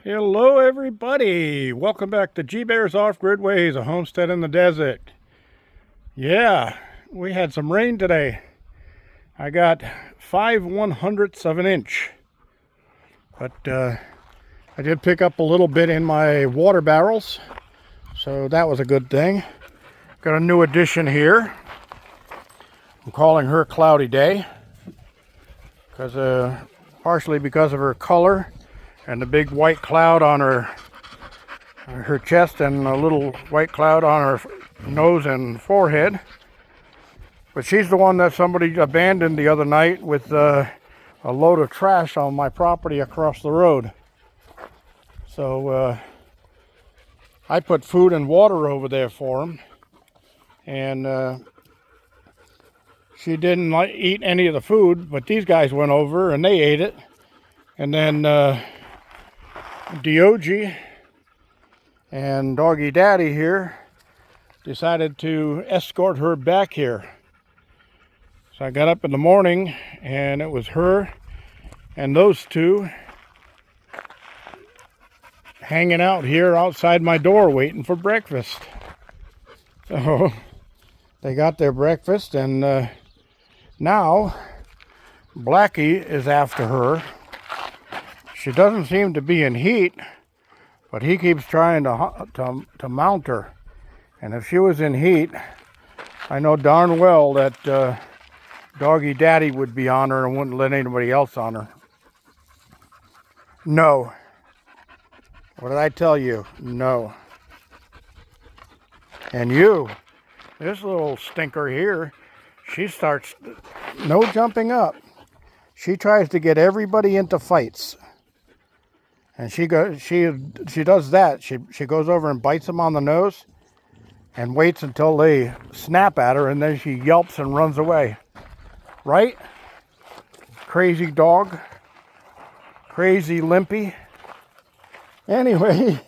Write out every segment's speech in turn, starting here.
Hello everybody, welcome back to GBear's Off-Grid Ways, a homestead in the desert. Yeah, we had some rain today. I got 5/100ths of an inch. But I did pick up a little bit in my water barrels, so that was a good thing. Got a new addition here. I'm calling her Cloudy Day, because partially because of her color and the big white cloud on her chest and a little white cloud on her nose and forehead. But she's the one that somebody abandoned the other night with a load of trash on my property across the road. So I put food and water over there for them, and she didn't eat any of the food, but these guys went over and they ate it. And then Diogi and Doggy Daddy here decided to escort her back here. So I got up in the morning and it was her and those two hanging out here outside my door waiting for breakfast. So they got their breakfast, and now Blackie is after her. She doesn't seem to be in heat, but he keeps trying to mount her. And if she was in heat, I know darn well that Doggy Daddy would be on her and wouldn't let anybody else on her. No. What did I tell you? No. And you, this little stinker here, she starts no jumping up. She tries to get everybody into fights. And she does that. She goes over and bites them on the nose and waits until they snap at her, and then she yelps and runs away. Right? Crazy dog. Crazy limpy. Anyway,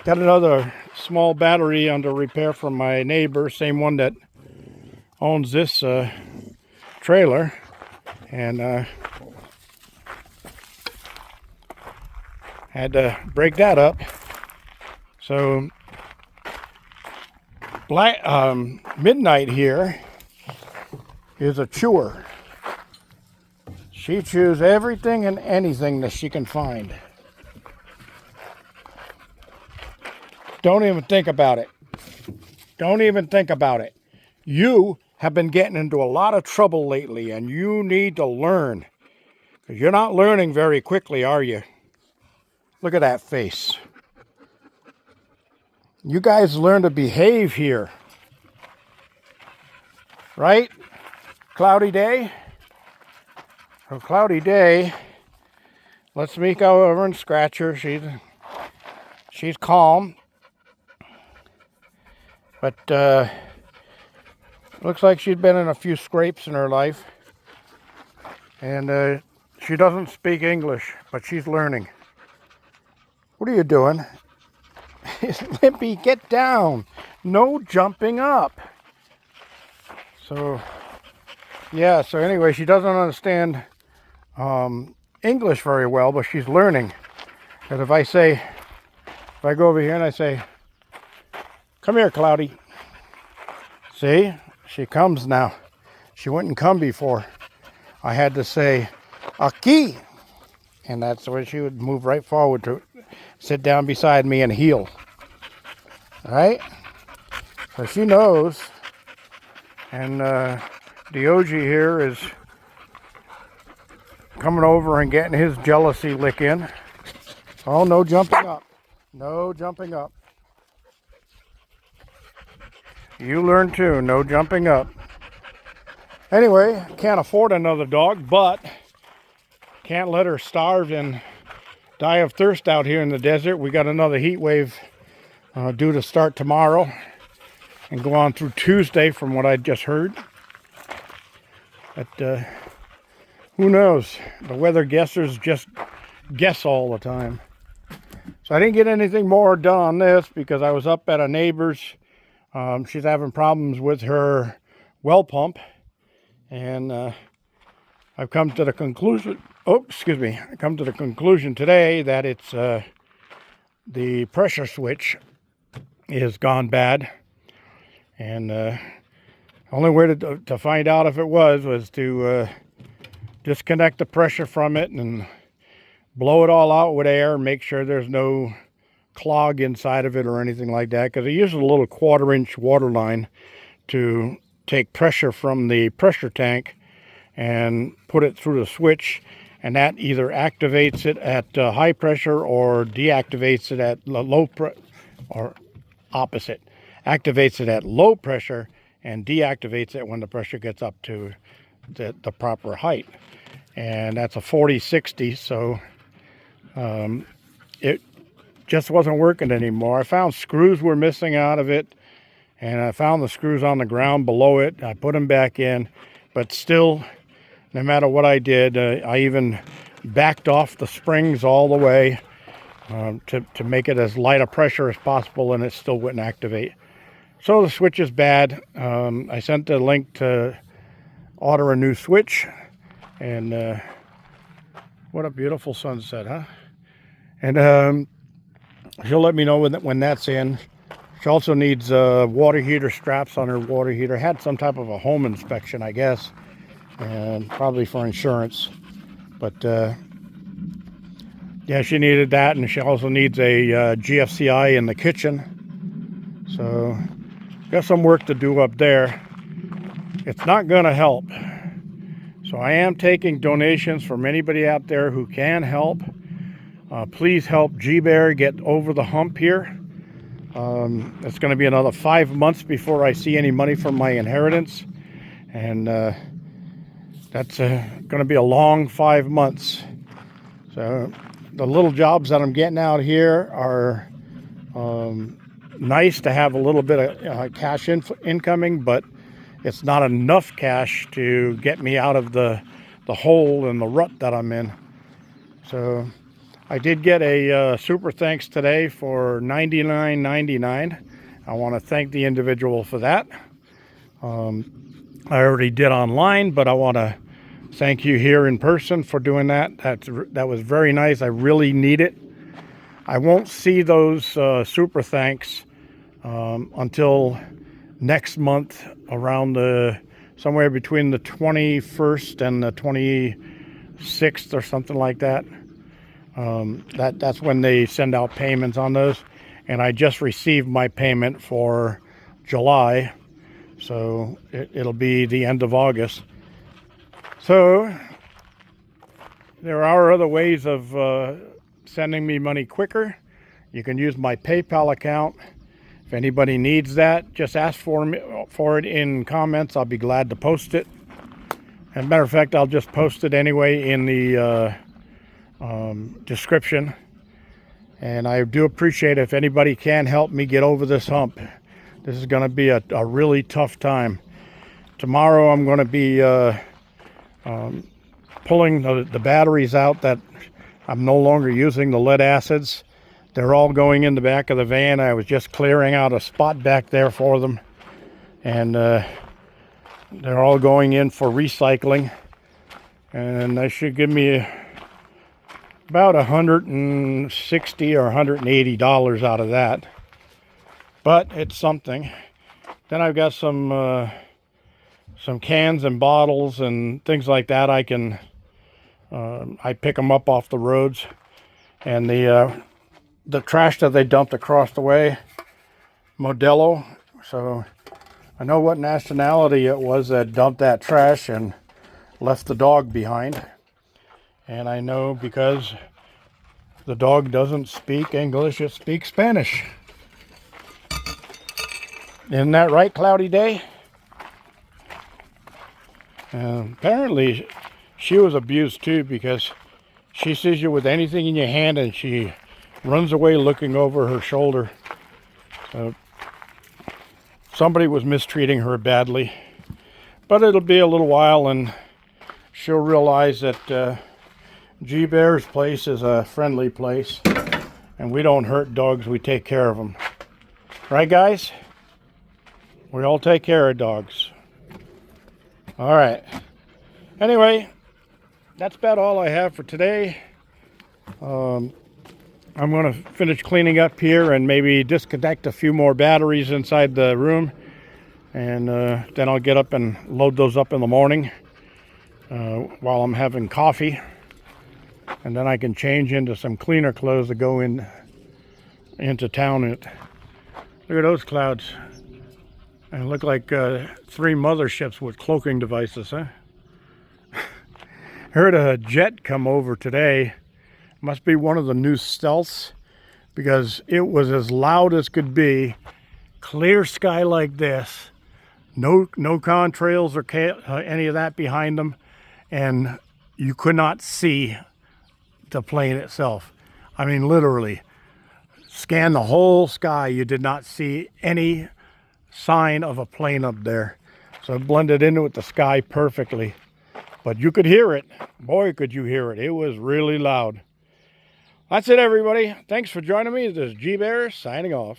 got another small battery under repair from my neighbor, same one that owns this trailer, and had to break that up. So Midnight here is a chewer. She chews everything and anything that she can find. Don't even think about it. Don't even think about it. You have been getting into a lot of trouble lately, and you need to learn. Because you're not learning very quickly, are you? Look at that face. You guys learn to behave here. Right? Cloudy Day? So Cloudy Day lets me go over and scratch her. She's calm. But looks like she's been in a few scrapes in her life. And she doesn't speak English, but she's learning. What are you doing? Limpy, get down. No jumping up. So, yeah, so anyway, she doesn't understand English very well, but she's learning. Because if I go over here and I say, come here, Cloudy. See, she comes now. She wouldn't come before. I had to say, aquí. And that's the way she would move right forward to sit down beside me and heel. All right? So she knows. And Diogi here is coming over and getting his jealousy lick in. Oh, no jumping up. No jumping up. You learn too. No jumping up. Anyway, can't afford another dog, but can't let her starve and die of thirst out here in the desert. We got another heat wave due to start tomorrow and go on through Tuesday from what I just heard. But who knows? The weather guessers just guess all the time. So I didn't get anything more done on this because I was up at a neighbor's. She's having problems with her well pump, and I've come to the conclusion, I come to the conclusion today that it's the pressure switch is gone bad. And only way to find out if it was to disconnect the pressure from it and blow it all out with air, make sure there's no clog inside of it or anything like that, because I use a little 1/4-inch water line to take pressure from the pressure tank and put it through the switch, and that either activates it at high pressure or deactivates it at low pressure, or opposite, activates it at low pressure and deactivates it when the pressure gets up to the proper height. And that's a 40-60, so it just wasn't working anymore. I found screws were missing out of it, and I found the screws on the ground below it. I put them back in, but still, no matter what I did, I even backed off the springs all the way to make it as light a pressure as possible, and it still wouldn't activate. So the switch is bad. I sent the link to order a new switch, and what a beautiful sunset, huh? And she'll let me know when that's in. She also needs water heater straps on her water heater. Had some type of a home inspection, I guess, and probably for insurance. But yeah, she needed that, and she also needs a GFCI in the kitchen. So got some work to do up there. It's not going to help. So I am taking donations from anybody out there who can help. Please help GBear get over the hump here. It's going to be another 5 months before I see any money from my inheritance. And that's going to be a long 5 months. So the little jobs that I'm getting out here are nice to have a little bit of cash incoming, but it's not enough cash to get me out of the hole and the rut that I'm in. So I did get a super thanks today for $99.99. I want to thank the individual for that. I already did online, but I want to thank you here in person for doing that. That was very nice. I really need it. I won't see those super thanks until next month, around somewhere between the 21st and the 26th or something like that. That's when they send out payments on those, and I just received my payment for July, so it'll be the end of August. So there are other ways of sending me money quicker. You can use my PayPal account. If anybody needs that, just ask for it in comments. I'll be glad to post it. As a matter of fact, I'll just post it anyway in the description. And I do appreciate it if anybody can help me get over this hump. This is going to be a really tough time. Tomorrow I'm going to be pulling the batteries out that I'm no longer using, the lead acids. They're all going in the back of the van. I was just clearing out a spot back there for them, and they're all going in for recycling, and they should give me about $160 or $180 out of that, but it's something. Then I've got some cans and bottles and things like that. I pick them up off the roads, and the trash that they dumped across the way, Modelo. So I know what nationality it was that dumped that trash and left the dog behind. And I know because the dog doesn't speak English, it speaks Spanish. Isn't that right, Cloudy Day? Apparently she was abused too, because she sees you with anything in your hand and she runs away looking over her shoulder. Somebody was mistreating her badly. But it'll be a little while and she'll realize that GBear's place is a friendly place, and we don't hurt dogs, we take care of them. Right, guys? We all take care of dogs. All right. Anyway, that's about all I have for today. I'm going to finish cleaning up here and maybe disconnect a few more batteries inside the room. And then I'll get up and load those up in the morning while I'm having coffee. And then I can change into some cleaner clothes to go into town. Look at those clouds. They look like 3 motherships with cloaking devices, huh? Heard a jet come over today. Must be one of the new stealths, because it was as loud as could be. Clear sky like this. No contrails or any of that behind them. And you could not see the plane itself. I mean, literally. Scan the whole sky. You did not see any sign of a plane up there. So it blended in with the sky perfectly. But you could hear it. Boy, could you hear it. It was really loud. That's it, everybody. Thanks for joining me. This is GBear signing off.